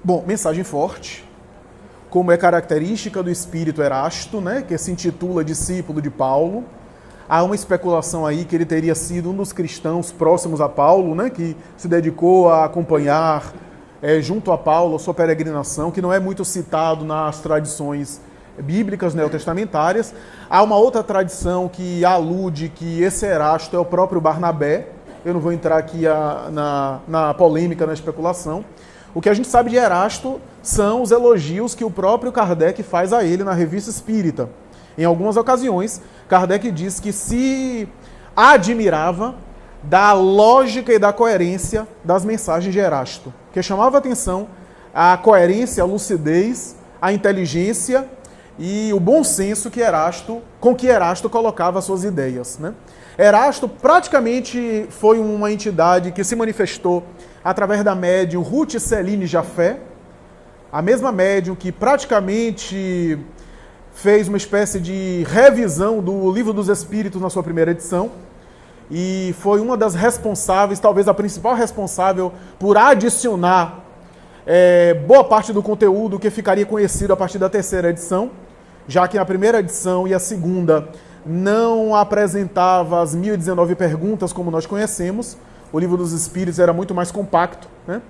Bom, mensagem forte, como é característica do espírito Erasto, né, que se intitula discípulo de Paulo. Há uma especulação aí que ele teria sido um dos cristãos próximos a Paulo, né, que se dedicou a acompanhar junto a Paulo a sua peregrinação, que não é muito citado nas tradições bíblicas neotestamentárias. Há uma outra tradição que alude que esse Erasto é o próprio Barnabé. Eu não vou entrar aqui na polêmica, na especulação. O que a gente sabe de Erasto são os elogios que o próprio Kardec faz a ele na Revista Espírita. Em algumas ocasiões, Kardec diz que se admirava da lógica e da coerência das mensagens de Erasto, que chamava a atenção a coerência, a lucidez, a inteligência e o bom senso com que Erasto colocava suas ideias, né? Erasto praticamente foi uma entidade que se manifestou através da médium Ruth Céline Jaffé, a mesma médium que praticamente fez uma espécie de revisão do Livro dos Espíritos na sua primeira edição e foi uma das responsáveis, talvez a principal responsável, por adicionar boa parte do conteúdo que ficaria conhecido a partir da terceira edição, já que a primeira edição e a segunda não apresentava as 1019 perguntas como nós conhecemos. O Livro dos Espíritos era muito mais compacto, né?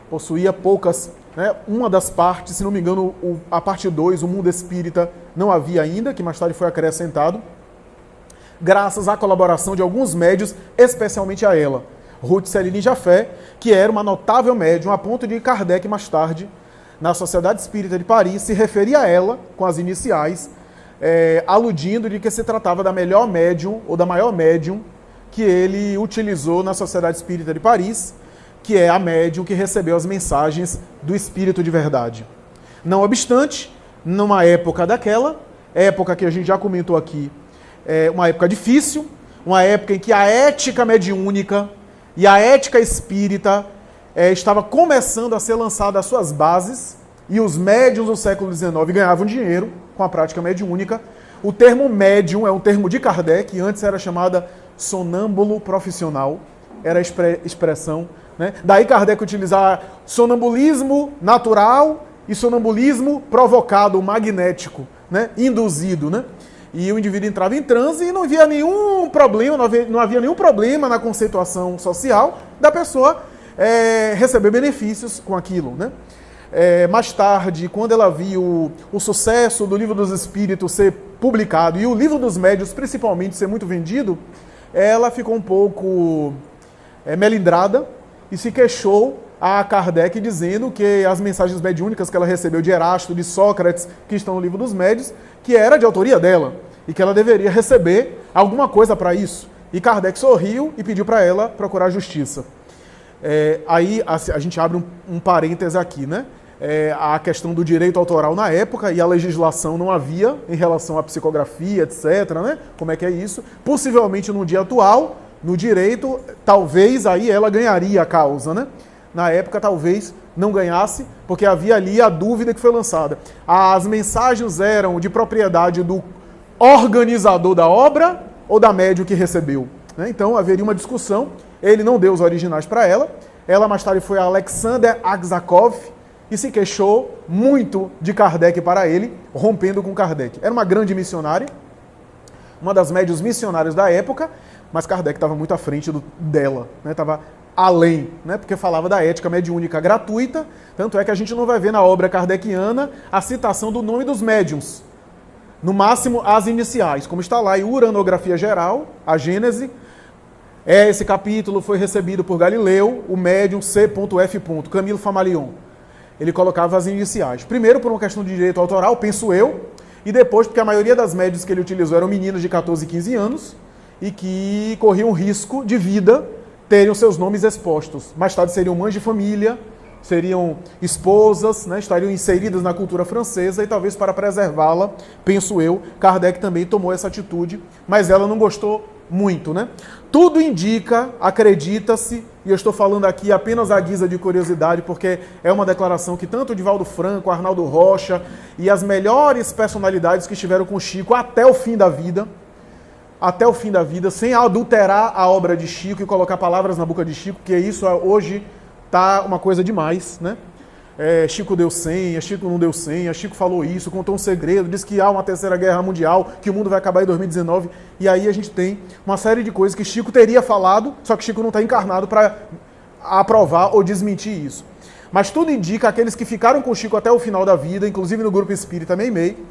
Possuía poucas, né? Uma das partes, se não me engano, a parte 2, o Mundo Espírita, não havia ainda, que mais tarde foi acrescentado, graças à colaboração de alguns médios, especialmente a ela, Ruth Céline Jaffé, que era uma notável médium, a ponto de Kardec, mais tarde, na Sociedade Espírita de Paris, se referia a ela, com as iniciais, aludindo de que se tratava da melhor médium, ou da maior médium, que ele utilizou na Sociedade Espírita de Paris, que é a médium que recebeu as mensagens do Espírito de Verdade. Não obstante, numa época daquela, época que a gente já comentou aqui, uma época difícil, uma época em que a ética mediúnica e a ética espírita estava começando a ser lançada às suas bases, e os médiuns do século XIX ganhavam dinheiro com a prática mediúnica. O termo médium é um termo de Kardec, antes era chamada sonâmbulo profissional, era a expressão, né? Daí Kardec utilizar sonambulismo natural e sonambulismo provocado, magnético, né? Induzido, né? E o indivíduo entrava em transe e não havia nenhum problema, não havia nenhum problema na conceituação social da pessoa receber benefícios com aquilo, né? Mais tarde, quando ela viu o sucesso do Livro dos Espíritos ser publicado e o Livro dos Médiuns, principalmente, ser muito vendido, ela ficou um pouco melindrada e se queixou a Kardec dizendo que as mensagens mediúnicas que ela recebeu de Erasto, de Sócrates, que estão no Livro dos Médiuns, que era de autoria dela e que ela deveria receber alguma coisa para isso. E Kardec sorriu e pediu para ela procurar justiça. Aí a gente abre um parêntese aqui, né? A questão do direito autoral na época e a legislação não havia em relação à psicografia, etc., né? Como é que é isso? Possivelmente no dia atual, no direito, talvez aí ela ganharia a causa, né? Na época talvez não ganhasse, porque havia ali a dúvida que foi lançada. As mensagens eram de propriedade do organizador da obra ou da médium que recebeu, né? Então haveria uma discussão, ele não deu os originais para ela mais tarde foi a Alexander Aksakov, e se queixou muito de Kardec para ele, rompendo com Kardec. Era uma grande missionária, uma das médiuns missionárias da época, mas Kardec estava muito à frente dela, né? Estava além, né? Porque falava da ética mediúnica gratuita, tanto é que a gente não vai ver na obra kardeciana a citação do nome dos médiuns, no máximo as iniciais, como está lá em Uranografia Geral, a Gênese. Esse capítulo foi recebido por Galileu, o médium C.F. Camilo Famalion. Ele colocava as iniciais. Primeiro por uma questão de direito autoral, penso eu, e depois porque a maioria das médiuns que ele utilizou eram meninas de 14 e 15 anos e que corriam risco de vida terem os seus nomes expostos. Mais tarde seriam mães de família, seriam esposas, né, estariam inseridas na cultura francesa e talvez para preservá-la, penso eu, Kardec também tomou essa atitude, mas ela não gostou muito, né? Tudo indica, acredita-se, e eu estou falando aqui apenas à guisa de curiosidade, porque é uma declaração que tanto Divaldo Franco, Arnaldo Rocha e as melhores personalidades que estiveram com Chico até o fim da vida, sem adulterar a obra de Chico e colocar palavras na boca de Chico, porque isso hoje tá uma coisa demais, né? Chico deu senha, Chico não deu senha, Chico falou isso, contou um segredo, disse que há uma terceira guerra mundial, que o mundo vai acabar em 2019, e aí a gente tem uma série de coisas que Chico teria falado, só que Chico não está encarnado para aprovar ou desmentir isso. Mas tudo indica, aqueles que ficaram com Chico até o final da vida, inclusive no grupo espírita Meimei,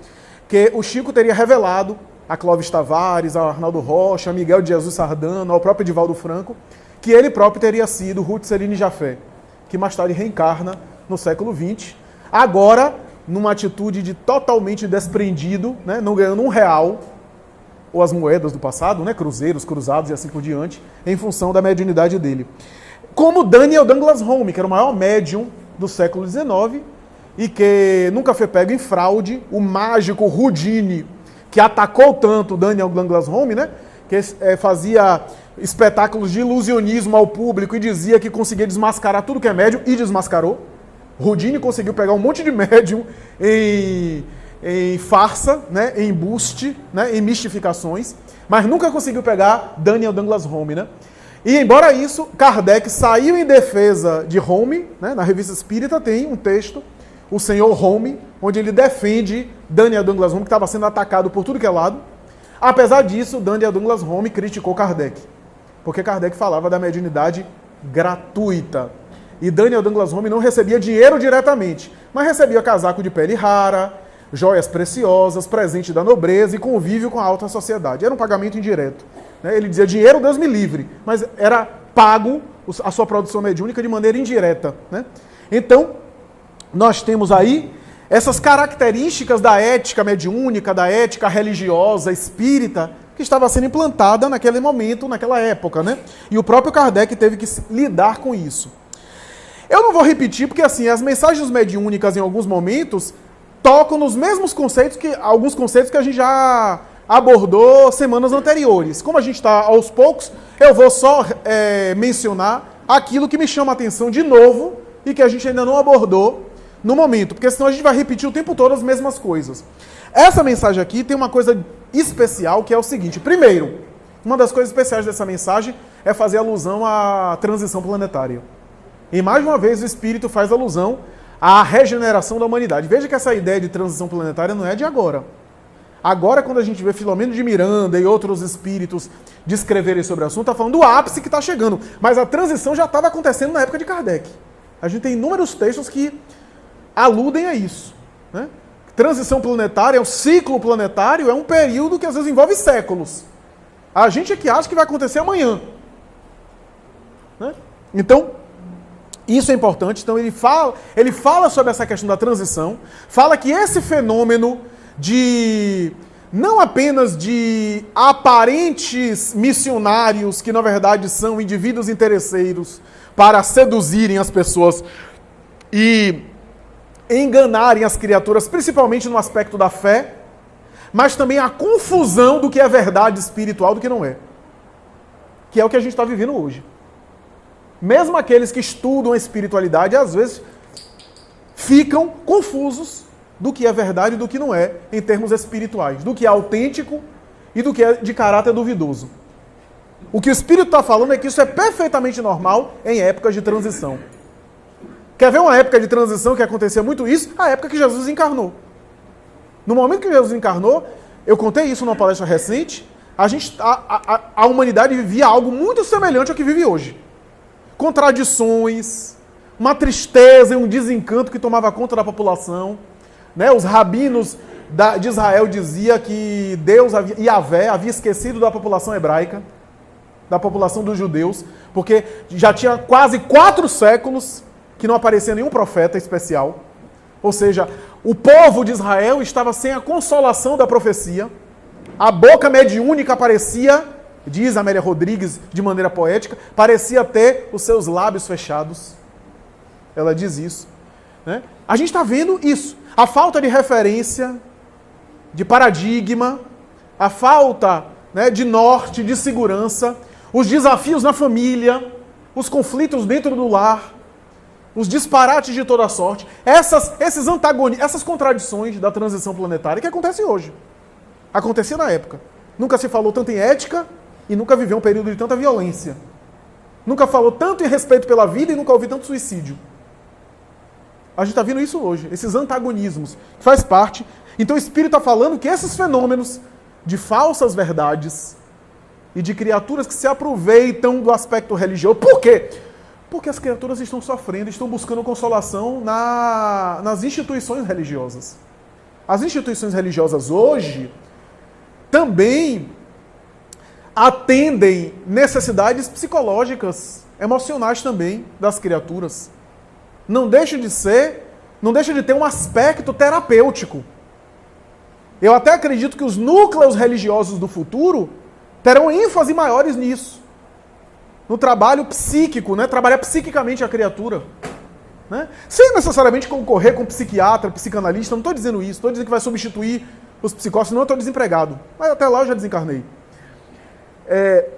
que o Chico teria revelado a Clóvis Tavares, a Arnaldo Rocha, a Miguel de Jesus Sardano, ao próprio Edivaldo Franco, que ele próprio teria sido Ruth Celine Jafé, que mais tarde reencarna no século XX, agora numa atitude de totalmente desprendido, né, não ganhando R$1, ou as moedas do passado, né, cruzeiros, cruzados e assim por diante, em função da mediunidade dele. Como Daniel Douglas Home, que era o maior médium do século XIX e que nunca foi pego em fraude, o mágico Houdini, que atacou tanto Daniel Douglas Home, né, que fazia espetáculos de ilusionismo ao público e dizia que conseguia desmascarar tudo que é médium, e desmascarou. Houdini conseguiu pegar um monte de médium em farsa, né, em embuste, né, em mistificações, mas nunca conseguiu pegar Daniel Douglas Home, né? E embora isso, Kardec saiu em defesa de Home, né, na Revista Espírita tem um texto, o Senhor Home, onde ele defende Daniel Douglas Home, que estava sendo atacado por tudo que é lado. Apesar disso, Daniel Douglas Home criticou Kardec, porque Kardec falava da mediunidade gratuita. E Daniel Douglas Home não recebia dinheiro diretamente, mas recebia casaco de pele rara, joias preciosas, presente da nobreza e convívio com a alta sociedade. Era um pagamento indireto. Ele dizia, dinheiro Deus me livre, mas era pago a sua produção mediúnica de maneira indireta. Então, nós temos aí essas características da ética mediúnica, da ética religiosa, espírita, que estava sendo implantada naquele momento, naquela época. E o próprio Kardec teve que lidar com isso. Eu não vou repetir, porque assim, as mensagens mediúnicas em alguns momentos tocam nos mesmos conceitos, alguns conceitos que a gente já abordou semanas anteriores. Como a gente está aos poucos, eu vou só mencionar aquilo que me chama a atenção de novo e que a gente ainda não abordou no momento, porque senão a gente vai repetir o tempo todo as mesmas coisas. Essa mensagem aqui tem uma coisa especial, que é o seguinte. Primeiro, uma das coisas especiais dessa mensagem é fazer alusão à transição planetária. E mais uma vez o Espírito faz alusão à regeneração da humanidade. Veja que essa ideia de transição planetária não é de agora. Agora, quando a gente vê Filomeno de Miranda e outros espíritos descreverem sobre o assunto, está falando do ápice que está chegando. Mas a transição já estava acontecendo na época de Kardec. A gente tem inúmeros textos que aludem a isso. Transição planetária, o ciclo planetário é um período que às vezes envolve séculos. A gente é que acha que vai acontecer amanhã. Então, isso é importante. Então ele fala sobre essa questão da transição, fala que esse fenômeno de não apenas de aparentes missionários, que na verdade são indivíduos interesseiros para seduzirem as pessoas e enganarem as criaturas, principalmente no aspecto da fé, mas também a confusão do que é verdade espiritual do que não é. Que é o que a gente está vivendo hoje. Mesmo aqueles que estudam a espiritualidade, às vezes, ficam confusos do que é verdade e do que não é, em termos espirituais, do que é autêntico e do que é de caráter duvidoso. O que o Espírito está falando é que isso é perfeitamente normal em épocas de transição. Quer ver uma época de transição que acontecia muito isso? A época que Jesus encarnou. No momento que Jesus encarnou, eu contei isso numa palestra recente, a humanidade vivia algo muito semelhante ao que vive hoje. Contradições, uma tristeza e um desencanto que tomava conta da população. Os rabinos de Israel diziam que Deus, Yahvé, havia esquecido da população hebraica, da população dos judeus, porque já tinha quase 4 séculos que não aparecia nenhum profeta especial. Ou seja, o povo de Israel estava sem a consolação da profecia, a boca mediúnica parecia, diz Amélia Rodrigues de maneira poética, parecia ter os seus lábios fechados. Ela diz isso. A gente está vendo isso. A falta de referência, de paradigma, a falta de norte, de segurança, os desafios na família, os conflitos dentro do lar, os disparates de toda sorte, esses antagonismos, essas contradições da transição planetária que acontecem hoje. Acontecia na época. Nunca se falou tanto em ética e nunca viveu um período de tanta violência. Nunca falou tanto em respeito pela vida e nunca houve tanto suicídio. A gente está vendo isso hoje, esses antagonismos, que faz parte. Então o Espírito está falando que esses fenômenos de falsas verdades e de criaturas que se aproveitam do aspecto religioso. Por quê? Porque as criaturas estão sofrendo, estão buscando consolação nas instituições religiosas. As instituições religiosas hoje também atendem necessidades psicológicas, emocionais também das criaturas. Não deixa de ter um aspecto terapêutico. Eu até acredito que os núcleos religiosos do futuro terão ênfase maiores nisso. No trabalho psíquico, né? Trabalhar psiquicamente a criatura. Né? Sem necessariamente concorrer com psiquiatra, psicanalista, não estou dizendo isso, estou dizendo que vai substituir os psicólogos, senão eu estou desempregado. Mas até lá eu já desencarnei.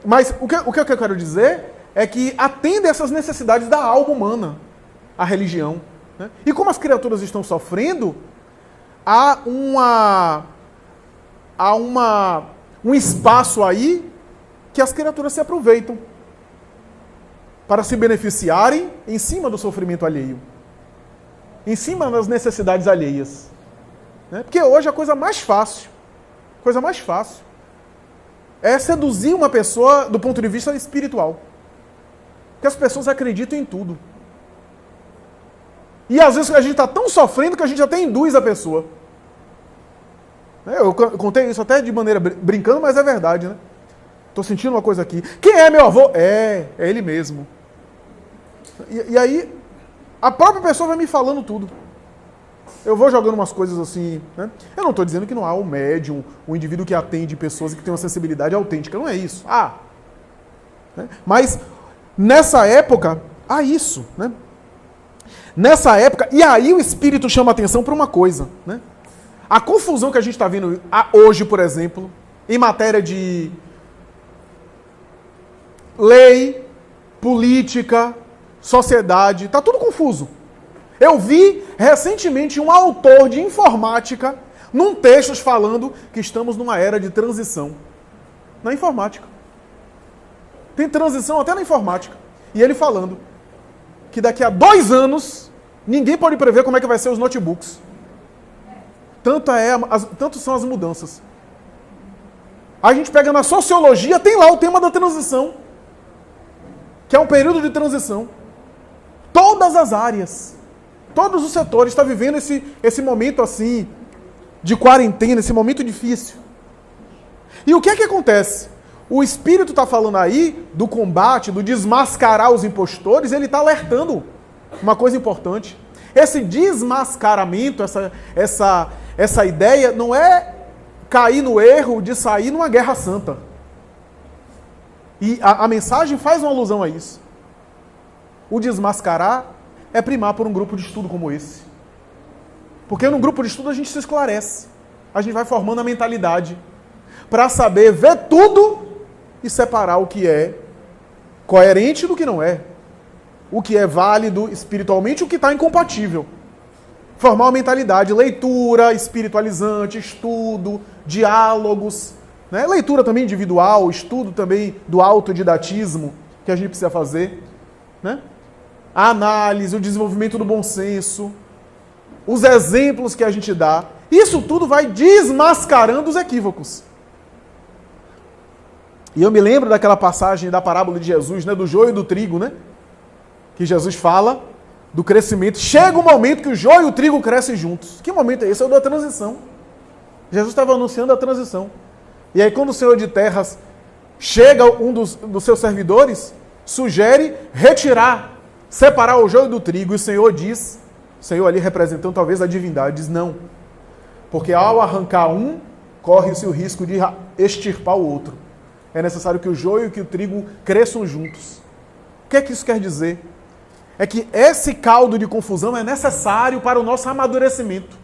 Mas o que eu quero dizer é que atende essas necessidades da alma humana, a religião. Né? E como as criaturas estão sofrendo, há um espaço aí que as criaturas se aproveitam para se beneficiarem em cima do sofrimento alheio, em cima das necessidades alheias. Né? Porque hoje a coisa mais fácil é seduzir uma pessoa do ponto de vista espiritual. Porque as pessoas acreditam em tudo. E às vezes a gente está tão sofrendo que a gente até induz a pessoa. Eu contei isso até de maneira brincando, mas é verdade, né? Estou sentindo uma coisa aqui. Quem é meu avô? É ele mesmo. E aí, a própria pessoa vai me falando tudo. Eu vou jogando umas coisas assim, né? Eu não estou dizendo que não há um médium, um indivíduo que atende pessoas e que tem uma sensibilidade autêntica. Não é isso. Né? Mas, nessa época, há isso, né? Nessa época, e aí o Espírito chama atenção para uma coisa, né? A confusão que a gente está vendo hoje, por exemplo, em matéria de lei, política, sociedade, está tudo confuso. Eu vi recentemente um autor de informática num texto falando que estamos numa era de transição na informática. Tem transição até na informática. E ele falando que daqui a 2 anos ninguém pode prever como é que vai ser os notebooks. Tanto são as mudanças. A gente pega na sociologia, tem lá o tema da transição, que é um período de transição. Todas as áreas, todos os setores estão vivendo esse momento assim, de quarentena, esse momento difícil. E o que é que acontece? O Espírito está falando aí do combate, do desmascarar os impostores, ele está alertando uma coisa importante. Esse desmascaramento, essa ideia não é cair no erro de sair numa guerra santa. E a mensagem faz uma alusão a isso. O desmascarar é primar por um grupo de estudo como esse. Porque num grupo de estudo a gente se esclarece. A gente vai formando a mentalidade para saber ver tudo e separar o que é coerente do que não é. O que é válido espiritualmente e o que está incompatível. Formar uma mentalidade, leitura espiritualizante, estudo, diálogos, né? Leitura também individual, estudo também do autodidatismo que a gente precisa fazer, né? A análise, o desenvolvimento do bom senso, os exemplos que a gente dá. Isso tudo vai desmascarando os equívocos. E eu me lembro daquela passagem da parábola de Jesus, né? Do joio e do trigo, né? Que Jesus fala do crescimento. Chega um momento que o joio e o trigo crescem juntos. Que momento é esse? É o da transição. Jesus estava anunciando a transição. E aí quando o Senhor de terras chega, um dos seus servidores sugere retirar, separar o joio do trigo. E o Senhor diz, o Senhor ali representando talvez a divindade, diz não. Porque ao arrancar um, corre-se o risco de extirpar o outro. É necessário que o joio e que o trigo cresçam juntos. O que é que isso quer dizer? É que esse caldo de confusão é necessário para o nosso amadurecimento.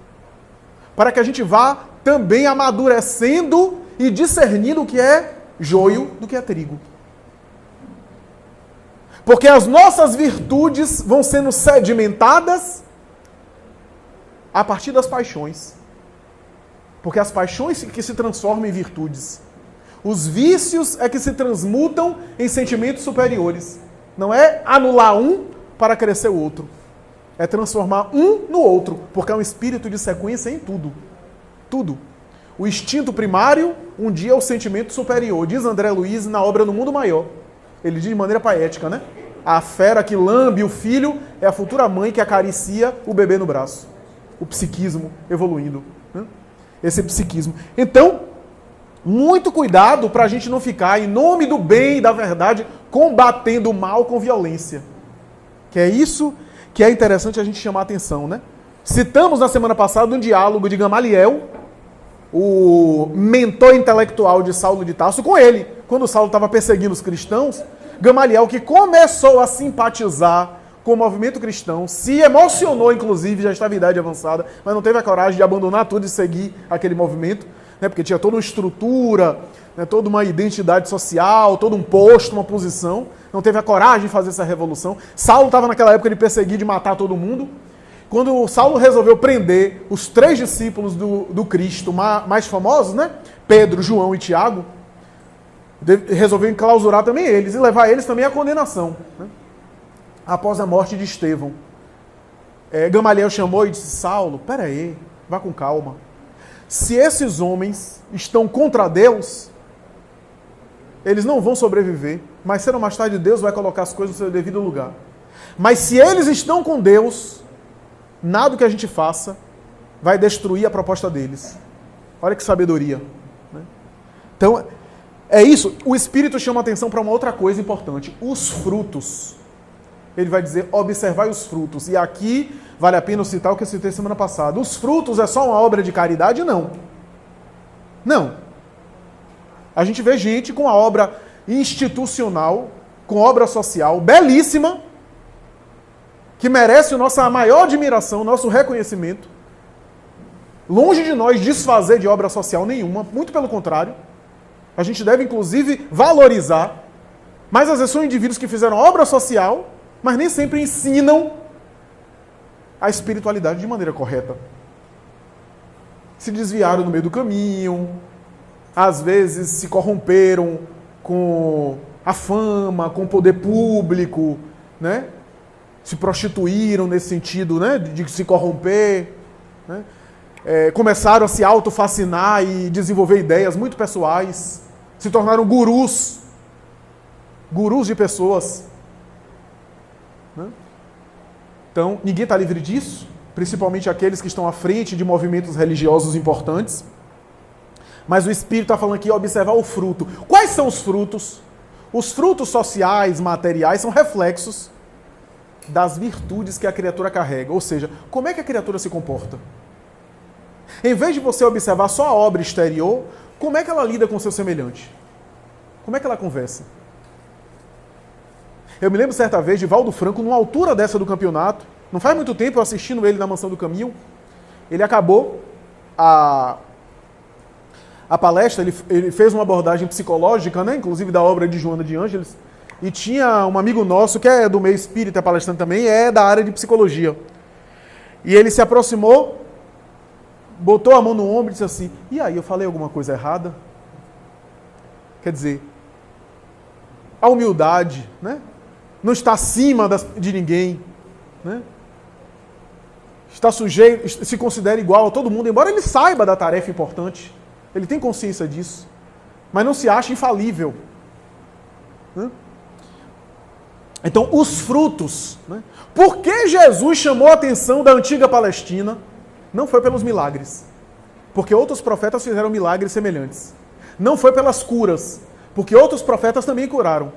Para que a gente vá também amadurecendo e discernindo o que é joio do que é trigo. Porque as nossas virtudes vão sendo sedimentadas a partir das paixões. Porque as paixões que se transformam em virtudes. Os vícios é que se transmutam em sentimentos superiores. Não é anular um para crescer o outro. é transformar um no outro, porque é um espírito de sequência em tudo. Tudo. O instinto primário, um dia é o sentimento superior. Diz André Luiz na obra No Mundo Maior. Ele diz de maneira poética, né? A fera que lambe o filho é a futura mãe que acaricia o bebê no braço. O psiquismo evoluindo. Né? Esse psiquismo. Então, muito cuidado para a gente não ficar, em nome do bem e da verdade, combatendo o mal com violência. Que é isso que é interessante a gente chamar a atenção, né? Citamos na semana passada um diálogo de Gamaliel, o mentor intelectual de Saulo de Tarso, com ele. Quando Saulo estava perseguindo os cristãos, Gamaliel, que começou a simpatizar com o movimento cristão, se emocionou, inclusive, já estava em idade avançada, mas não teve a coragem de abandonar tudo e seguir aquele movimento, né, porque tinha toda uma estrutura, né, toda uma identidade social, todo um posto, uma posição. Não teve a coragem de fazer essa revolução. Saulo estava naquela época de perseguir, de matar todo mundo. Quando Saulo resolveu prender os 3 discípulos do Cristo mais famosos, né? Pedro, João e Tiago, resolveu enclausurar também eles e levar eles também à condenação, né? Após a morte de Estevão. Gamaliel chamou e disse: Saulo, peraí, vá com calma. Se esses homens estão contra Deus, eles não vão sobreviver, mas cedo ou mais tarde Deus vai colocar as coisas no seu devido lugar. Mas se eles estão com Deus, nada que a gente faça vai destruir a proposta deles. Olha que sabedoria. Né? Então, é isso. O Espírito chama a atenção para uma outra coisa importante. Os frutos. Ele vai dizer, observai os frutos. E aqui, vale a pena citar o que eu citei semana passada. Os frutos é só uma obra de caridade? Não. Não. A gente vê gente com a obra institucional, com obra social belíssima, que merece a nossa maior admiração, nosso reconhecimento. Longe de nós desfazer de obra social nenhuma, muito pelo contrário. A gente deve, inclusive, valorizar. Mas às vezes são indivíduos que fizeram obra social, mas nem sempre ensinam a espiritualidade de maneira correta. Se desviaram no meio do caminho, às vezes se corromperam com a fama, com o poder público, né? Se prostituíram nesse sentido, né, de se corromper, né? Começaram a se autofascinar e desenvolver ideias muito pessoais, se tornaram gurus de pessoas. Né? Então, ninguém está livre disso, principalmente aqueles que estão à frente de movimentos religiosos importantes. Mas o Espírito está falando aqui, observar o fruto. Quais são os frutos? Os frutos sociais, materiais, são reflexos das virtudes que a criatura carrega. Ou seja, como é que a criatura se comporta? Em vez de você observar só a obra exterior, como é que ela lida com o seu semelhante? Como é que ela conversa? Eu me lembro certa vez de Valdo Franco, numa altura dessa do campeonato, não faz muito tempo, eu assistindo ele na Mansão do Caminho, ele acabou a palestra, ele fez uma abordagem psicológica, né, inclusive da obra de Joana de Ângeles, e tinha um amigo nosso, que é do meio espírita, palestrante também, é da área de psicologia. E ele se aproximou, botou a mão no ombro e disse assim, e aí, eu falei alguma coisa errada? Quer dizer, a humildade, né? Não está acima de ninguém, né? Está sujeito, se considera igual a todo mundo, embora ele saiba da tarefa importante, ele tem consciência disso, mas não se acha infalível, né? Então, os frutos, né? Por que Jesus chamou a atenção da antiga Palestina? Não foi pelos milagres, porque outros profetas fizeram milagres semelhantes. Não foi pelas curas, porque outros profetas também curaram.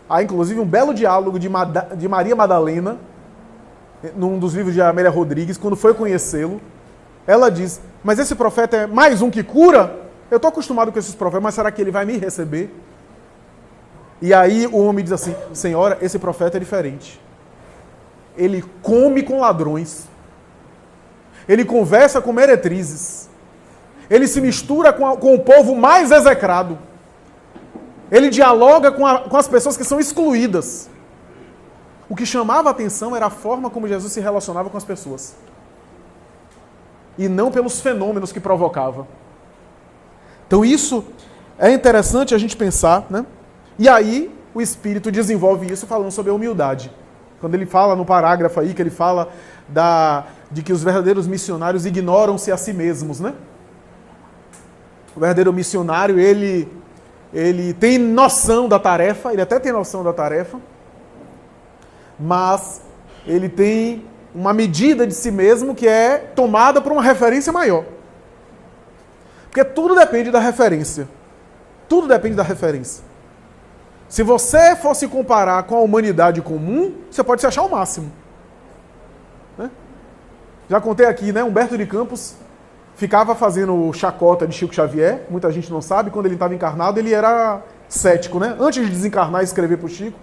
Há, inclusive, um belo diálogo de Maria Madalena, num dos livros de Amélia Rodrigues, quando foi conhecê-lo. Ela diz, mas esse profeta é mais um que cura? Eu estou acostumado com esses profetas, mas será que ele vai me receber? E aí o homem diz assim, Senhora, esse profeta é diferente. Ele come com ladrões. Ele conversa com meretrizes. Ele se mistura com o povo mais execrado. Ele dialoga com as pessoas que são excluídas. O que chamava a atenção era a forma como Jesus se relacionava com as pessoas. E não pelos fenômenos que provocava. Então isso é interessante a gente pensar, né? E aí o Espírito desenvolve isso falando sobre a humildade. Quando ele fala no parágrafo aí, que ele fala de que os verdadeiros missionários ignoram-se a si mesmos, né? O verdadeiro missionário, ele tem noção da tarefa, ele até tem noção da tarefa, mas ele tem uma medida de si mesmo que é tomada por uma referência maior. Porque tudo depende da referência. Tudo depende da referência. Se você for se comparar com a humanidade comum, você pode se achar o máximo. Né? Já contei aqui, né? Humberto de Campos ficava fazendo chacota de Chico Xavier, muita gente não sabe, quando ele estava encarnado ele era cético, né? Antes de desencarnar e escrever para o Chico.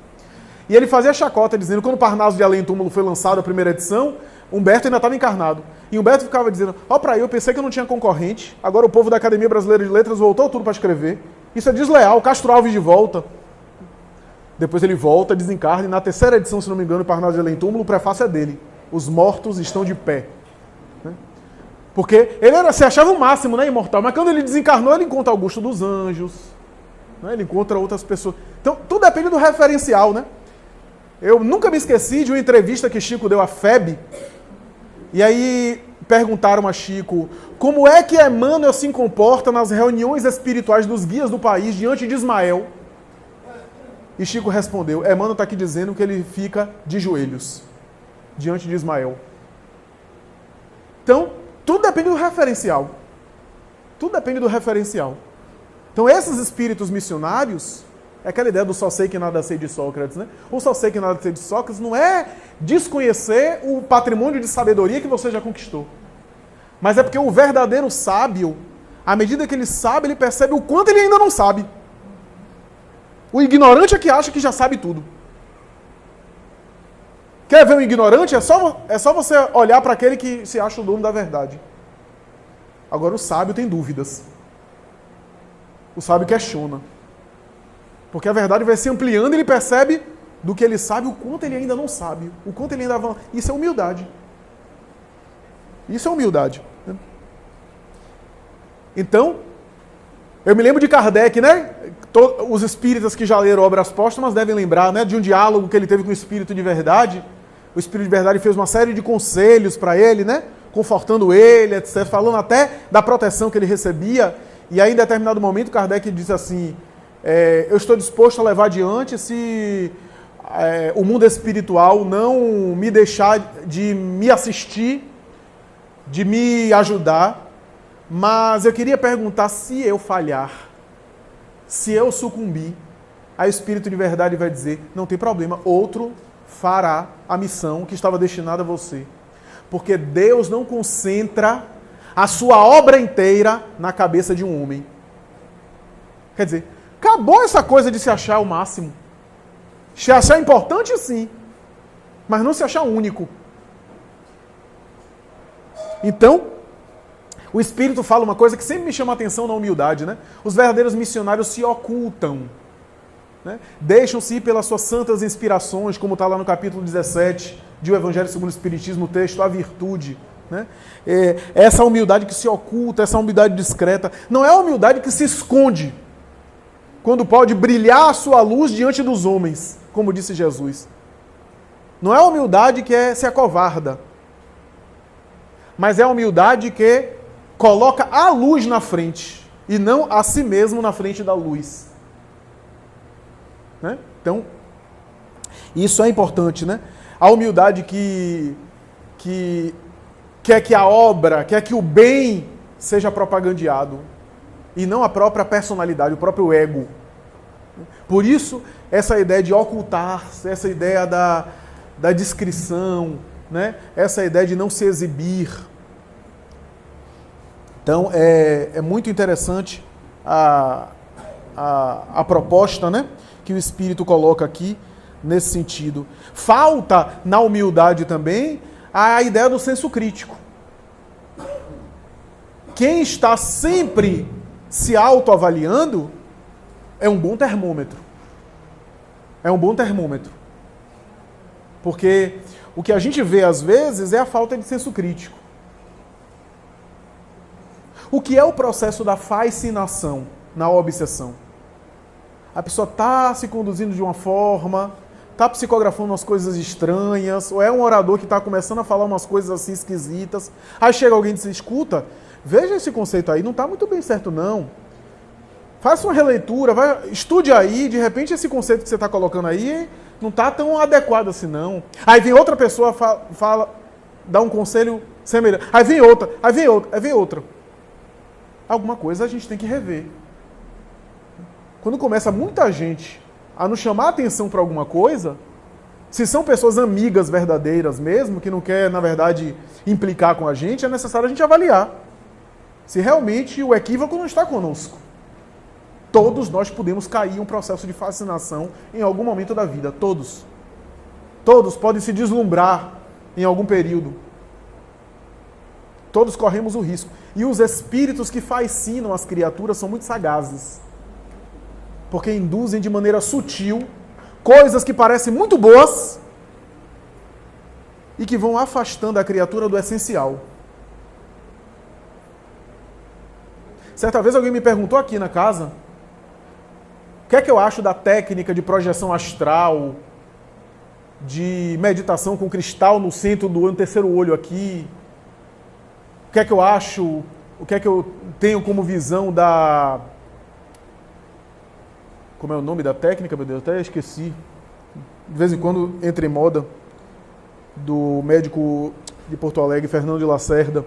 E ele fazia chacota dizendo, quando o Parnaso de Além Túmulo foi lançado a primeira edição, Humberto ainda estava encarnado. E Humberto ficava dizendo, pra eu pensei que eu não tinha concorrente, agora o povo da Academia Brasileira de Letras voltou tudo para escrever. Isso é desleal, Castro Alves de volta. Depois ele volta, desencarna, e na terceira edição, se não me engano, o Parnaso de Além Túmulo, o prefácio é dele. Os mortos estão de pé. Porque ele se achava o máximo, né, imortal, mas quando ele desencarnou, ele encontra Augusto dos Anjos, né, ele encontra outras pessoas. Então, tudo depende do referencial, né? Eu nunca me esqueci de uma entrevista que Chico deu à FEB, e aí perguntaram a Chico como é que Emmanuel se comporta nas reuniões espirituais dos guias do país diante de Ismael. E Chico respondeu, Emmanuel está aqui dizendo que ele fica de joelhos diante de Ismael. Então, tudo depende do referencial. Tudo depende do referencial. Então, esses espíritos missionários, é aquela ideia do só sei que nada sei de Sócrates, né? O só sei que nada sei de Sócrates não é desconhecer o patrimônio de sabedoria que você já conquistou. Mas é porque o verdadeiro sábio, à medida que ele sabe, ele percebe o quanto ele ainda não sabe. O ignorante é que acha que já sabe tudo. Quer ver um ignorante? É só você olhar para aquele que se acha o dono da verdade. Agora o sábio tem dúvidas. O sábio questiona. Porque a verdade vai se ampliando e ele percebe do que ele sabe, o quanto ele ainda não sabe. O quanto ele ainda vai... Isso é humildade. Isso é humildade. Então, eu me lembro de Kardec, né? Os espíritas que já leram Obras Póstumas devem lembrar, né, de um diálogo que ele teve com o Espírito de Verdade. O Espírito de Verdade fez uma série de conselhos para ele, né? Confortando ele, etc. Falando até da proteção que ele recebia. E aí, em determinado momento, Kardec disse assim, eu estou disposto a levar adiante se o mundo espiritual não me deixar de me assistir, de me ajudar, mas eu queria perguntar se eu falhar, se eu sucumbir, aí o Espírito de Verdade vai dizer, não tem problema, outro fará a missão que estava destinada a você. Porque Deus não concentra a sua obra inteira na cabeça de um homem. Quer dizer, acabou essa coisa de se achar o máximo. Se achar importante, sim, mas não se achar único. Então, o Espírito fala uma coisa que sempre me chama a atenção na humildade, né? Os verdadeiros missionários se ocultam, né? Deixam-se ir pelas suas santas inspirações, como está lá no capítulo 17 de O Evangelho segundo o Espiritismo, o texto, a virtude. Né? Essa humildade que se oculta, essa humildade discreta, não é a humildade que se esconde, quando pode brilhar a sua luz diante dos homens, como disse Jesus. Não é a humildade que se acovarda, mas é a humildade que coloca a luz na frente e não a si mesmo na frente da luz. Né? Então, isso é importante, né? A humildade que quer que a obra, quer que o bem seja propagandeado e não a própria personalidade, o próprio ego. Por isso, essa ideia de ocultar-se, essa ideia da discrição, né? Essa ideia de não se exibir. Então, é muito interessante a proposta, né, que o Espírito coloca aqui nesse sentido. Falta na humildade também a ideia do senso crítico. Quem está sempre se autoavaliando é um bom termômetro. É um bom termômetro. Porque o que a gente vê às vezes é a falta de senso crítico. O que é o processo da fascinação na obsessão? A pessoa está se conduzindo de uma forma, está psicografando umas coisas estranhas, ou é um orador que está começando a falar umas coisas assim esquisitas. Aí chega alguém e diz, escuta, veja esse conceito aí, não está muito bem certo não. Faça uma releitura, estude aí, de repente esse conceito que você está colocando aí não está tão adequado assim não. Aí vem outra pessoa, fala, dá um conselho semelhante. Aí vem outra, aí vem outra. Alguma coisa a gente tem que rever. Quando começa muita gente a nos chamar a atenção para alguma coisa, se são pessoas amigas verdadeiras mesmo, que não quer, na verdade, implicar com a gente, é necessário a gente avaliar se realmente o equívoco não está conosco. Todos nós podemos cair em um processo de fascinação em algum momento da vida. Todos. Todos podem se deslumbrar em algum período. Todos corremos o risco. E os espíritos que fascinam as criaturas são muito sagazes. Porque induzem de maneira sutil coisas que parecem muito boas e que vão afastando a criatura do essencial. Certa vez alguém me perguntou aqui na casa o que é que eu acho da técnica de projeção astral, de meditação com cristal no centro do terceiro olho aqui. O que é que eu acho, o que é que eu tenho como visão da... Como é o nome da técnica, meu Deus? Até esqueci. De vez em quando entra em moda, do médico de Porto Alegre, Fernando de Lacerda.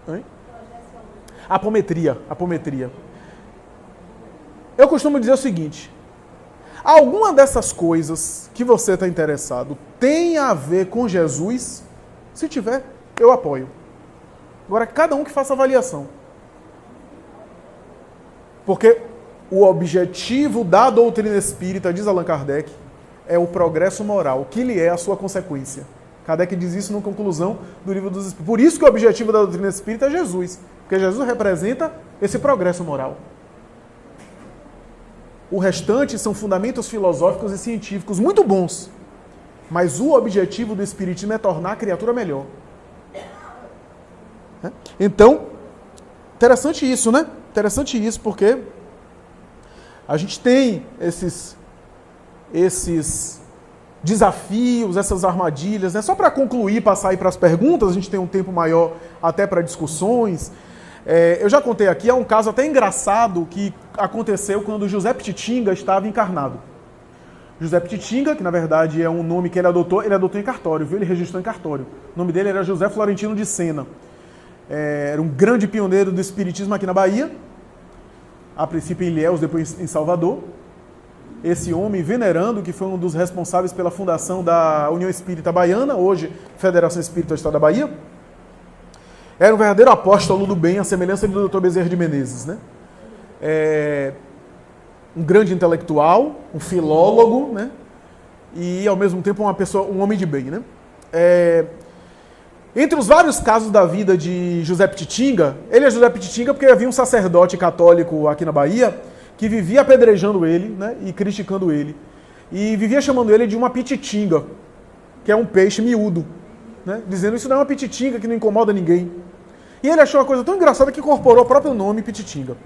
Hein? Apometria. Eu costumo dizer o seguinte: alguma dessas coisas que você está interessado tem a ver com Jesus? Se tiver, eu apoio. Agora, cada um que faça avaliação. Porque o objetivo da doutrina espírita, diz Allan Kardec, é o progresso moral, que lhe é a sua consequência. Kardec diz isso na conclusão do Livro dos Espíritos. Por isso que o objetivo da doutrina espírita é Jesus, porque Jesus representa esse progresso moral. O restante são fundamentos filosóficos e científicos muito bons, mas o objetivo do espiritismo é tornar a criatura melhor. Então, interessante isso, né? Interessante isso, porque a gente tem esses desafios, essas armadilhas, né? Só para concluir, passar aí para as perguntas, a gente tem um tempo maior até para discussões. Eu já contei aqui, é um caso até engraçado que aconteceu quando José Pititinga estava encarnado. José Pititinga, que na verdade é um nome que ele adotou em cartório, viu? Ele registrou em cartório. O nome dele era José Florentino de Sena. Era um grande pioneiro do espiritismo aqui na Bahia, a princípio em Ilhéus, depois em Salvador. Esse homem venerando, que foi um dos responsáveis pela fundação da União Espírita Baiana, hoje Federação Espírita do Estado da Bahia, era um verdadeiro apóstolo do bem, à semelhança do Dr. Bezerra de Menezes, né? Um grande intelectual, um filólogo, né? E ao mesmo tempo um homem de bem, né? Entre os vários casos da vida de José Pititinga, ele é José Pititinga porque havia um sacerdote católico aqui na Bahia que vivia apedrejando ele, né, e criticando ele. E vivia chamando ele de uma pititinga, que é um peixe miúdo, né, dizendo isso não é uma pititinga que não incomoda ninguém. E ele achou uma coisa tão engraçada que incorporou o próprio nome pititinga.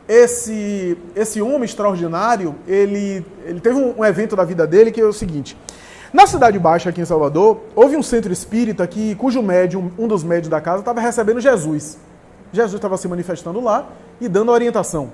Esse homem extraordinário, ele teve um evento da vida dele que é o seguinte: na Cidade Baixa, aqui em Salvador, houve um centro espírita cujo médium, um dos médios da casa, estava recebendo Jesus. Jesus estava se manifestando lá e dando orientação.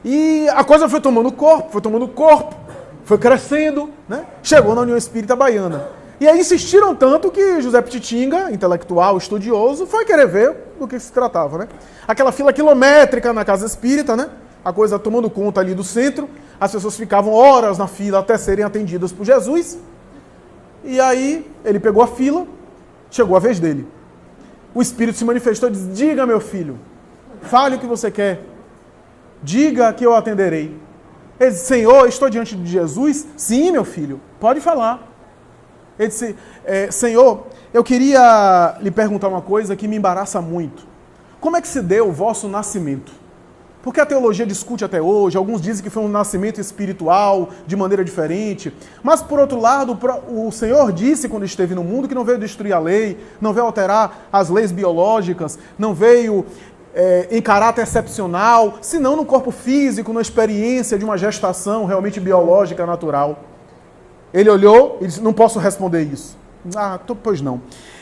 E a coisa foi tomando corpo, foi crescendo, né? Chegou na União Espírita Baiana. E aí insistiram tanto que José Pititinga, intelectual, estudioso, foi querer ver do que se tratava, né? Aquela fila quilométrica na casa espírita, né? A coisa tomando conta ali do centro, as pessoas ficavam horas na fila até serem atendidas por Jesus. E aí ele pegou a fila, chegou a vez dele. O Espírito se manifestou e disse: diga, meu filho, fale o que você quer. Diga que eu atenderei. Ele disse: Senhor, estou diante de Jesus? Sim, meu filho, pode falar. Ele disse: Senhor, eu queria lhe perguntar uma coisa que me embaraça muito. Como é que se deu o vosso nascimento? Porque a teologia discute até hoje, alguns dizem que foi um nascimento espiritual, de maneira diferente. Mas, por outro lado, o Senhor disse, quando esteve no mundo, que não veio destruir a lei, não veio alterar as leis biológicas, não veio em caráter excepcional, se não no corpo físico, na experiência de uma gestação realmente biológica, natural. Ele olhou e disse, não posso responder isso. Pois não.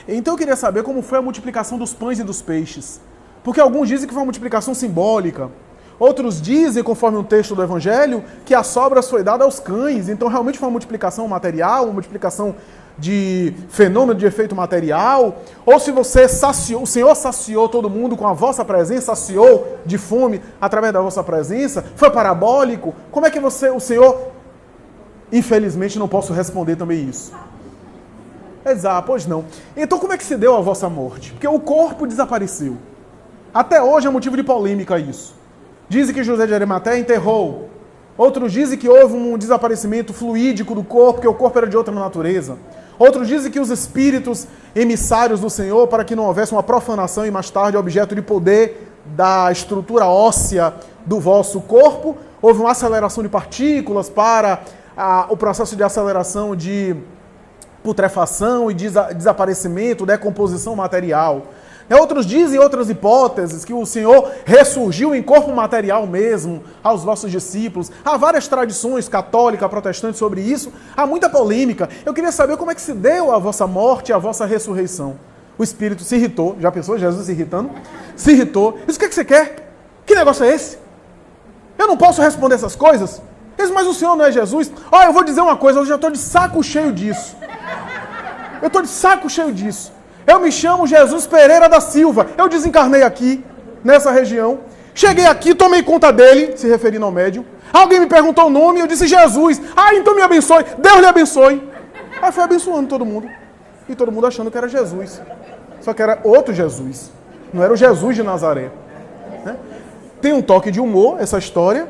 Então eu queria saber como foi a multiplicação dos pães e dos peixes. Porque alguns dizem que foi uma multiplicação simbólica. Outros dizem, conforme um texto do Evangelho, que as sobras foi dada aos cães. Então realmente foi uma multiplicação material, uma multiplicação de fenômeno de efeito material. Ou se você saciou, o Senhor saciou todo mundo com a vossa presença, saciou de fome através da vossa presença, foi parabólico. Como é que o Senhor... Infelizmente não posso responder também isso. Exato, pois não. Então como é que se deu a vossa morte? Porque o corpo desapareceu. Até hoje é motivo de polêmica isso. Dizem que José de Arimateia enterrou. Outros dizem que houve um desaparecimento fluídico do corpo, que o corpo era de outra natureza. Outros dizem que os espíritos emissários do Senhor, para que não houvesse uma profanação e mais tarde objeto de poder da estrutura óssea do vosso corpo, houve uma aceleração de partículas para o processo de aceleração de putrefação e desaparecimento, decomposição material. Outros dizem outras hipóteses, que o Senhor ressurgiu em corpo material mesmo aos vossos discípulos. Há várias tradições católicas, protestantes sobre isso. Há muita polêmica. Eu queria saber como é que se deu a vossa morte e a vossa ressurreição. O Espírito se irritou. Já pensou Jesus se irritando? Se irritou. Isso o que você quer? Que negócio é esse? Eu não posso responder essas coisas? Mas o Senhor não é Jesus? Eu vou dizer uma coisa, eu já estou de saco cheio disso. Eu estou de saco cheio disso. Eu me chamo Jesus Pereira da Silva. Eu desencarnei aqui, nessa região. Cheguei aqui, tomei conta dele, se referindo ao médium. Alguém me perguntou o nome, eu disse Jesus. Então me abençoe. Deus lhe abençoe. Aí foi abençoando todo mundo. E todo mundo achando que era Jesus. Só que era outro Jesus. Não era o Jesus de Nazaré. Né? Tem um toque de humor essa história,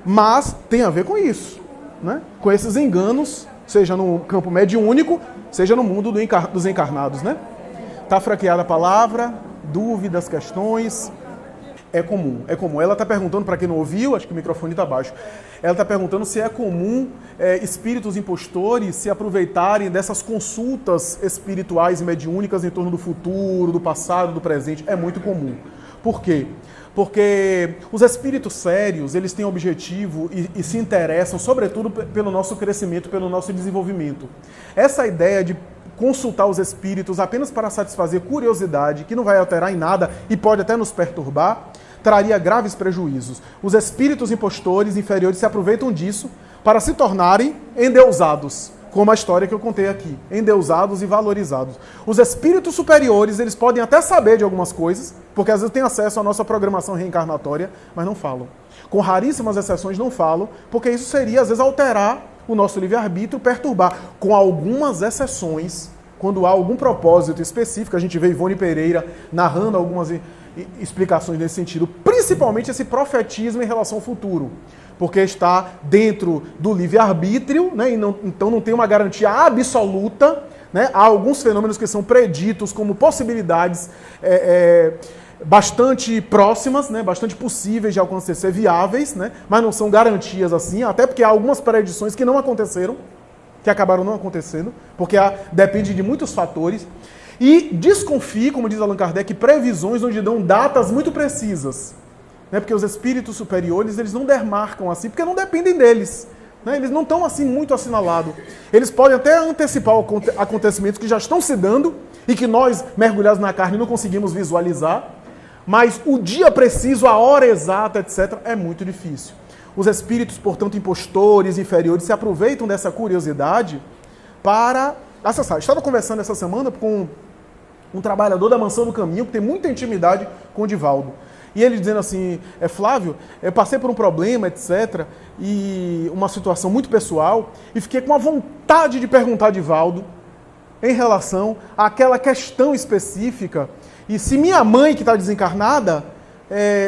mas tem a ver com isso. Né? Com esses enganos, seja no campo mediúnico, seja no mundo dos encarnados, né? Está fraqueada a palavra, dúvidas, questões. É comum. Ela está perguntando, para quem não ouviu, acho que o microfone está baixo, ela está perguntando se é comum espíritos impostores se aproveitarem dessas consultas espirituais e mediúnicas em torno do futuro, do passado, do presente. É muito comum. Por quê? Porque os espíritos sérios, eles têm objetivo e se interessam, sobretudo, pelo nosso crescimento, pelo nosso desenvolvimento. Essa ideia de consultar os espíritos apenas para satisfazer curiosidade, que não vai alterar em nada e pode até nos perturbar, traria graves prejuízos. Os espíritos impostores inferiores se aproveitam disso para se tornarem endeusados, como a história que eu contei aqui, endeusados e valorizados. Os espíritos superiores, eles podem até saber de algumas coisas, porque às vezes têm acesso à nossa programação reencarnatória, mas não falam. Com raríssimas exceções não falam, porque isso seria às vezes alterar o nosso livre-arbítrio, perturbar. Com algumas exceções, quando há algum propósito específico, a gente vê Ivone Pereira narrando algumas explicações nesse sentido, principalmente esse profetismo em relação ao futuro, porque está dentro do livre-arbítrio, né, então não tem uma garantia absoluta, né, há alguns fenômenos que são preditos como possibilidades bastante próximas, né, bastante possíveis de acontecer, viáveis, né, mas não são garantias assim, até porque há algumas predições que não aconteceram, que acabaram não acontecendo, porque depende de muitos fatores. E desconfie, como diz Allan Kardec, previsões onde dão datas muito precisas, né, porque os espíritos superiores, eles não demarcam assim, porque não dependem deles. Né, eles não estão assim muito assinalados. Eles podem até antecipar acontecimentos que já estão se dando e que nós, mergulhados na carne, não conseguimos visualizar. Mas o dia preciso, a hora exata, etc., é muito difícil. Os espíritos, portanto, impostores, inferiores, se aproveitam dessa curiosidade para acessar. Estava conversando essa semana com um trabalhador da Mansão do Caminho, que tem muita intimidade com o Divaldo. E ele dizendo assim, Flávio, eu passei por um problema, etc., e uma situação muito pessoal, e fiquei com a vontade de perguntar a Divaldo em relação àquela questão específica. E se minha mãe, que está desencarnada,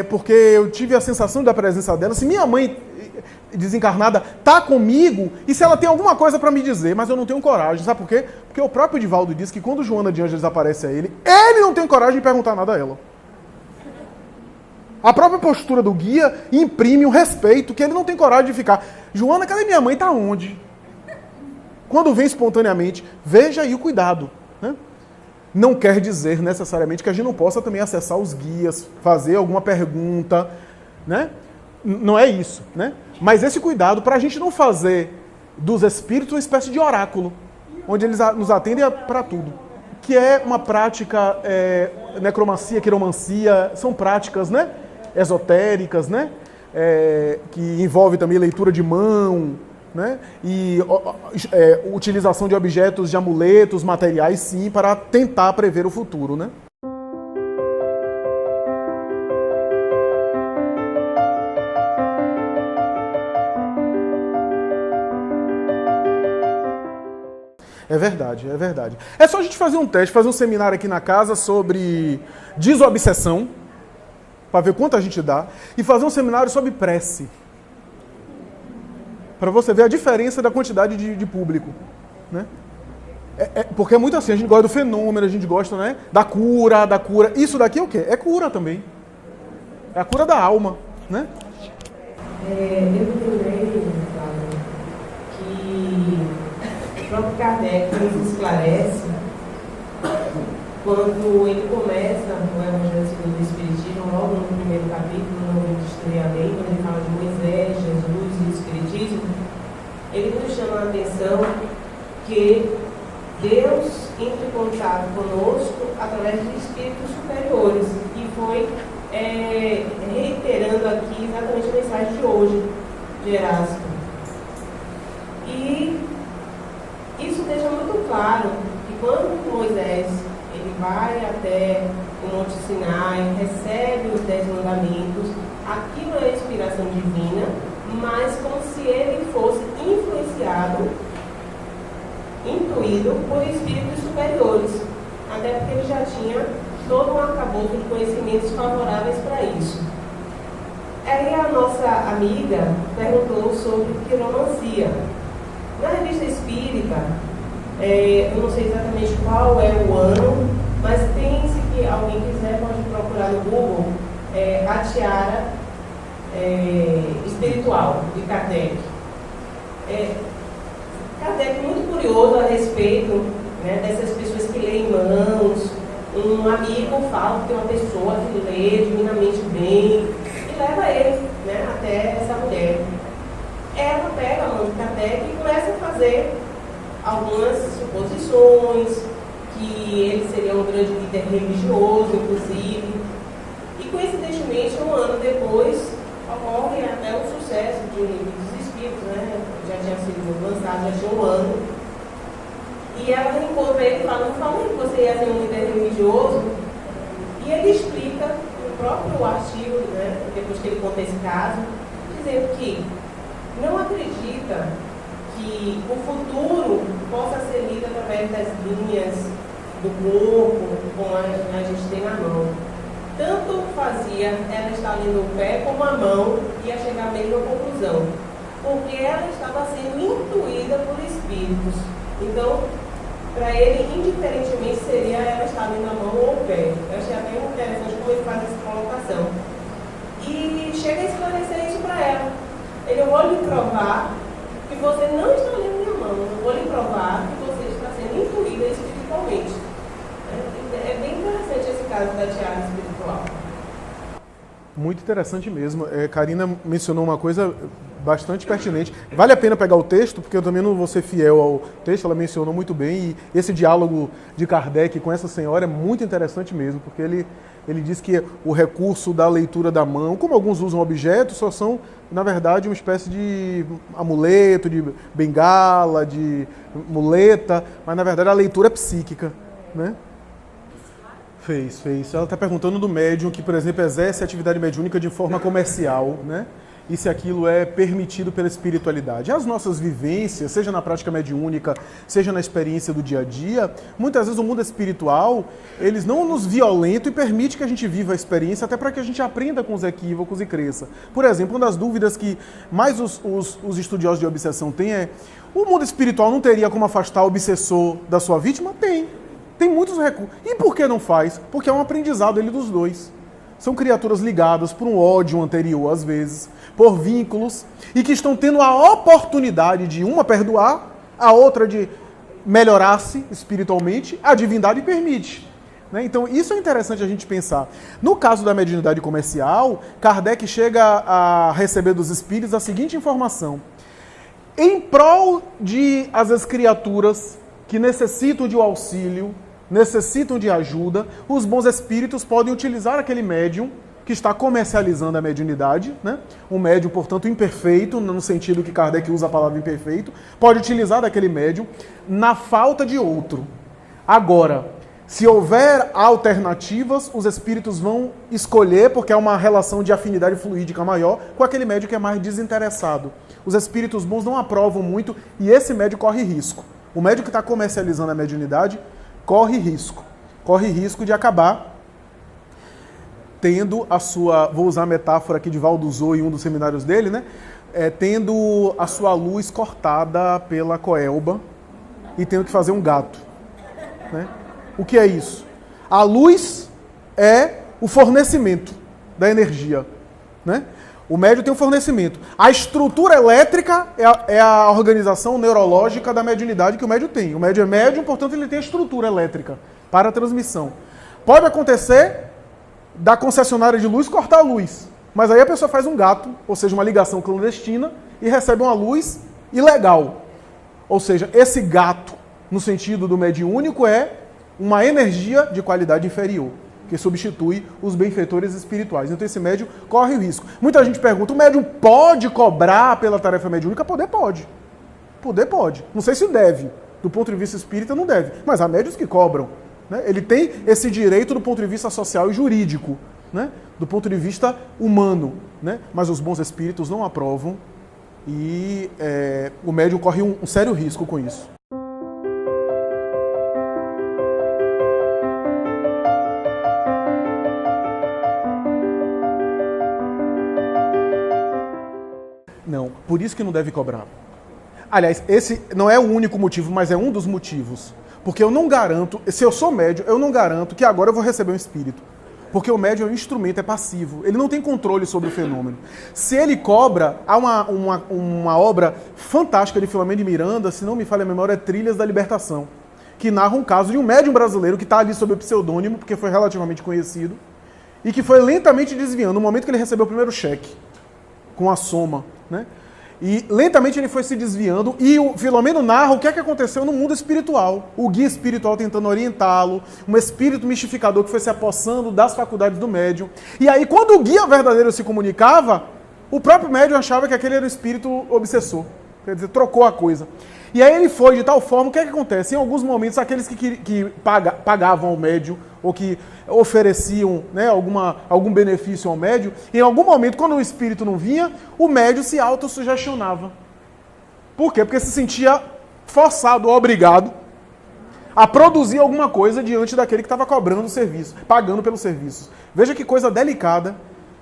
porque eu tive a sensação da presença dela, se minha mãe desencarnada está comigo, e se ela tem alguma coisa para me dizer, mas eu não tenho coragem, sabe por quê? Porque o próprio Divaldo diz que quando Joana de Ângeles aparece a ele não tem coragem de perguntar nada a ela. A própria postura do guia imprime um respeito que ele não tem coragem de ficar. Joana, cadê minha mãe? Está onde? Quando vem espontaneamente, veja aí o cuidado. Né? Não quer dizer necessariamente que a gente não possa também acessar os guias, fazer alguma pergunta, né? Não é isso, né? Mas esse cuidado para a gente não fazer dos espíritos uma espécie de oráculo, onde eles nos atendem para tudo. Que é uma prática, necromancia, quiromancia, são práticas, né, esotéricas, né, que envolve também leitura de mão, né, e utilização de objetos, de amuletos, materiais, sim, para tentar prever o futuro, né. É verdade, é verdade. É só a gente fazer um teste, fazer um seminário aqui na casa sobre desobsessão, para ver quanto a gente dá, e fazer um seminário sobre prece, para você ver a diferença da quantidade de público, né? Porque é muito assim, a gente gosta do fenômeno, a gente gosta, né, da cura. Isso daqui é o quê? É cura também. É a cura da alma, né? Eu lembrei, Flávio, que o próprio Kardec nos esclarece quando ele começa o Evangelho segundo o Espiritismo, logo no primeiro capítulo, no livro de Destruir a Lei, quando ele fala de Moisés, Jesus e o Espiritismo, ele nos chama a atenção que Deus entra em contato conosco através de espíritos superiores, e foi reiterando aqui exatamente a mensagem de hoje, de Erasto. E isso deixa muito claro que quando Moisés ele vai até o Monte Sinai, recebe os 10 mandamentos, aquilo é inspiração divina, mas como se ele fosse influenciado, intuído por espíritos superiores, até porque ele já tinha todo um arcabouço de conhecimentos favoráveis para isso. Aí a nossa amiga perguntou sobre quiromancia. Na revista espírita, eu não sei exatamente qual é o ano, mas se que alguém quiser pode procurar no Google a tiara espiritual de Kardec. Kardec muito curioso a respeito, né, dessas pessoas que leem mãos. Um amigo fala que tem uma pessoa que lê divinamente bem e leva ele, né, até essa mulher. Ela pega a mão de Kardec e começa a fazer algumas suposições, que ele seria um grande líder religioso, inclusive. E coincidentemente, um ano depois, ocorre até o sucesso de um livro dos Espíritos, né? Já tinha sido lançado, já tinha um ano. E ela encontra ele e fala, não falei que você ia ser um líder religioso? E ele explica no próprio artigo, né, depois que ele conta esse caso, dizendo que não acredita que o futuro possa ser lido através das linhas do corpo, como a gente tem na mão. Tanto fazia ela estar lendo o pé como a mão, ia chegar à mesma conclusão, porque ela estava sendo intuída por espíritos. Então, para ele, indiferentemente, seria ela estar lendo a mão ou o pé. Eu achei até interessante como ele faz essa colocação. E chega a esclarecer isso para ela. Eu vou lhe provar que você não está lendo minha mão. Eu vou lhe provar que você está sendo intuída espiritualmente. É bem interessante esse caso da tiara espiritual. Muito interessante mesmo. Karina mencionou uma coisa bastante pertinente. Vale a pena pegar o texto, porque eu também não vou ser fiel ao texto, ela mencionou muito bem, e esse diálogo de Kardec com essa senhora é muito interessante mesmo, porque ele diz que o recurso da leitura da mão, como alguns usam objetos, só são, na verdade, uma espécie de amuleto, de bengala, de muleta, mas na verdade a leitura é psíquica, né? Fez. Ela está perguntando do médium que, por exemplo, exerce atividade mediúnica de forma comercial, né? E se aquilo é permitido pela espiritualidade. As nossas vivências, seja na prática mediúnica, seja na experiência do dia a dia, muitas vezes o mundo espiritual, eles não nos violentam e permite que a gente viva a experiência, até para que a gente aprenda com os equívocos e cresça. Por exemplo, uma das dúvidas que mais os estudiosos de obsessão têm é: o mundo espiritual não teria como afastar o obsessor da sua vítima? Tem muitos recursos. E por que não faz? Porque é um aprendizado dos dois. São criaturas ligadas por um ódio anterior, às vezes, por vínculos, e que estão tendo a oportunidade de uma perdoar, a outra de melhorasse espiritualmente, a divindade permite. Né? Então, isso é interessante a gente pensar. No caso da mediunidade comercial, Kardec chega a receber dos espíritos a seguinte informação. Em prol de, às vezes, criaturas que necessitam de um auxílio, necessitam de ajuda, os bons espíritos podem utilizar aquele médium que está comercializando a mediunidade, né? Um médium, portanto, imperfeito, no sentido que Kardec usa a palavra imperfeito, pode utilizar daquele médium na falta de outro. Agora, se houver alternativas, os espíritos vão escolher, porque é uma relação de afinidade fluídica maior, com aquele médium que é mais desinteressado. Os espíritos bons não aprovam muito e esse médium corre risco. O médium que está comercializando a mediunidade corre risco de acabar tendo a sua, vou usar a metáfora aqui de Valdo Zou em um dos seminários dele, né? Tendo a sua luz cortada pela coelba e tendo que fazer um gato. Né? O que é isso? A luz é o fornecimento da energia. Né? O médium tem um fornecimento. A estrutura elétrica é a organização neurológica da mediunidade que o médium tem. O médium é médium, portanto ele tem a estrutura elétrica para a transmissão. Pode acontecer da concessionária de luz cortar a luz. Mas aí a pessoa faz um gato, ou seja, uma ligação clandestina, e recebe uma luz ilegal. Ou seja, esse gato, no sentido do mediúnico, é uma energia de qualidade inferior, que substitui os benfeitores espirituais. Então esse médium corre o risco. Muita gente pergunta, o médium pode cobrar pela tarefa mediúnica? Poder pode. Poder pode. Não sei se deve. Do ponto de vista espírita não deve. Mas há médiuns que cobram. Né? Ele tem esse direito do ponto de vista social e jurídico, né? Do ponto de vista humano, né? Mas os bons espíritos não aprovam e o médium corre um sério risco com isso. Não, por isso que não deve cobrar. Aliás, esse não é o único motivo, mas é um dos motivos. Porque eu não garanto, se eu sou médium, eu não garanto que agora eu vou receber um espírito. Porque o médium é um instrumento, é passivo. Ele não tem controle sobre o fenômeno. Se ele cobra, há uma obra fantástica de Filomeno de Miranda, se não me falha a memória, é Trilhas da Libertação, que narra um caso de um médium brasileiro que está ali sob o pseudônimo, porque foi relativamente conhecido, e que foi lentamente desviando, no momento que ele recebeu o primeiro cheque, com a soma, né? E lentamente ele foi se desviando e o Filomeno narra o que é que aconteceu no mundo espiritual. O guia espiritual tentando orientá-lo, um espírito mistificador que foi se apossando das faculdades do médium. E aí quando o guia verdadeiro se comunicava, o próprio médium achava que aquele era o espírito obsessor. Quer dizer, trocou a coisa. E aí ele foi de tal forma, o que é que acontece? Em alguns momentos, aqueles que pagavam ao médium ou que ofereciam, né, algum benefício ao médium, em algum momento, quando o espírito não vinha, o médium se autossugestionava. Por quê? Porque se sentia forçado, obrigado, a produzir alguma coisa diante daquele que estava cobrando o serviço, pagando pelo serviço. Veja que coisa delicada,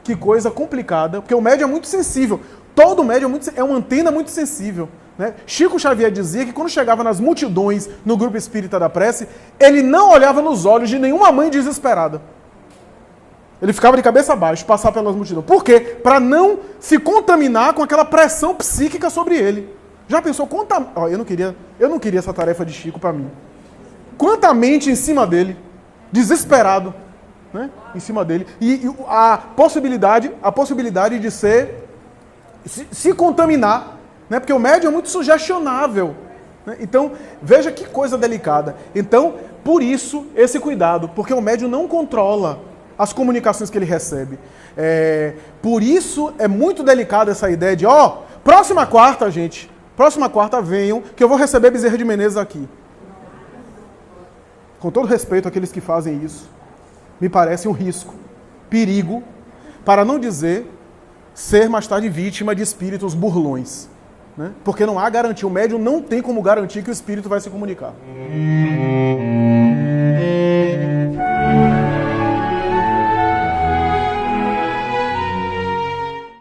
que coisa complicada, porque o médium é muito sensível. Todo médium é uma antena muito sensível. Né? Chico Xavier dizia que quando chegava nas multidões no grupo espírita da prece, ele não olhava nos olhos de nenhuma mãe desesperada. Ele ficava de cabeça abaixo, passar pelas multidões. Por quê? Para não se contaminar com aquela pressão psíquica sobre ele. Já pensou quanta... eu não queria essa tarefa de Chico para mim. Quanta mente em cima dele, desesperado, né? Em cima dele. E a possibilidade de se contaminar. Né? Porque o médium é muito sugestionável. Né? Então, veja que coisa delicada. Então, por isso, esse cuidado. Porque o médium não controla as comunicações que ele recebe. Por isso, é muito delicada essa ideia de, próxima quarta, gente, próxima quarta venham, que eu vou receber Bezerra de Menezes aqui. Com todo respeito àqueles que fazem isso, me parece um risco, perigo, para não dizer ser mais tarde vítima de espíritos burlões. Né? Porque não há garantia, o médium não tem como garantir que o espírito vai se comunicar.